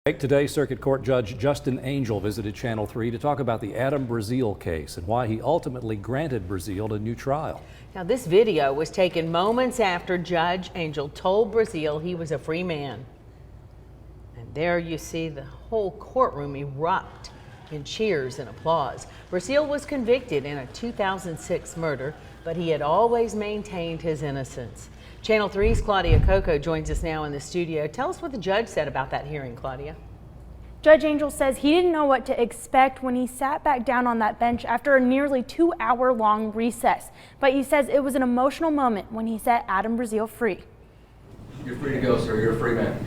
Today, Circuit Court Judge Justin Angel visited Channel 3 to talk about the Adam Braseel case and why he ultimately granted Braseel a new trial. Now, this video was taken moments after Judge Angel told Braseel he was a free man. And there you see the whole courtroom erupt in cheers and applause. Braseel was convicted in a 2006 murder, but he had always maintained his innocence. Channel 3's Claudia Coco joins us now in the studio. Tell us what the judge said about that hearing, Claudia. Judge Angel says he didn't know what to expect when he sat back down on that bench after a nearly 2-hour-long recess. But he says it was an emotional moment when he set Adam Braseel free. You're free to go, sir. You're a free man.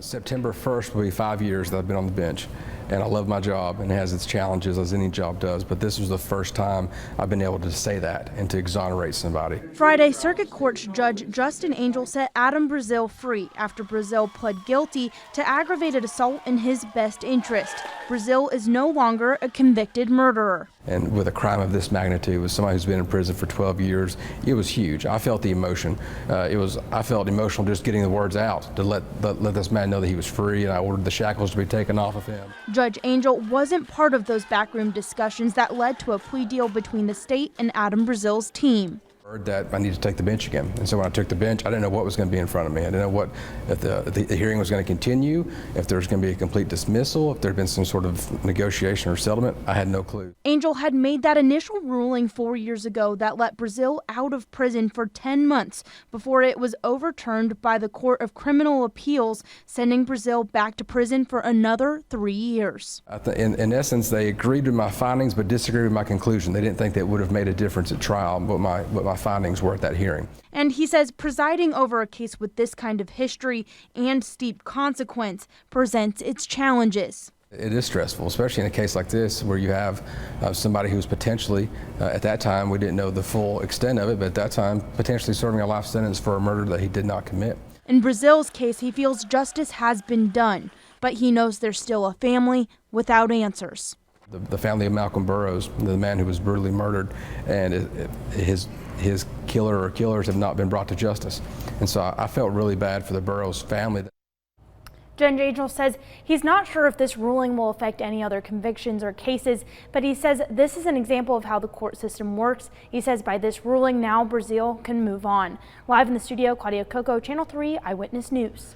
September 1st will be 5 years that I've been on the bench, and I love my job, and it has its challenges as any job does, but this was the first time I've been able to say that and to exonerate somebody. Friday, Circuit Court Judge Justin Angel set Adam Braseel free after Braseel pled guilty to aggravated assault in his best interest. Braseel is no longer a convicted murderer. And with a crime of this magnitude, with somebody who's been in prison for 12 years, it was huge. I felt the emotion. I felt emotional just getting the words out to let this man know that he was free, and I ordered the shackles to be taken off of him. Judge Angel wasn't part of those backroom discussions that led to a plea deal between the state and Adam Braseel's team. That I need to take the bench again, and so when I took the bench, I didn't know what was going to be in front of me. I didn't know if the hearing was going to continue, if there was going to be a complete dismissal, if there had been some sort of negotiation or settlement. I had no clue. Angel had made that initial ruling 4 years ago that let Braseel out of prison for 10 months before it was overturned by the Court of Criminal Appeals, sending Braseel back to prison for another 3 years. In essence, they agreed with my findings but disagreed with my conclusion. They didn't think that would have made a difference at trial, but my findings were at that hearing. And he says presiding over a case with this kind of history and steep consequence presents its challenges. It is stressful, especially in a case like this where you have somebody who's potentially, at that time we didn't know the full extent of it, but at that time potentially serving a life sentence for a murder that he did not commit. In Braseel's case, he feels justice has been done, but he knows there's still a family without answers. The family of Malcolm Burrows, the man who was brutally murdered, and his killer or killers have not been brought to justice. And so I felt really bad for the Burrows family. Judge Angel says he's not sure if this ruling will affect any other convictions or cases, but he says this is an example of how the court system works. He says by this ruling now Braseel can move on. Live in the studio, Claudia Coco, Channel 3 Eyewitness News.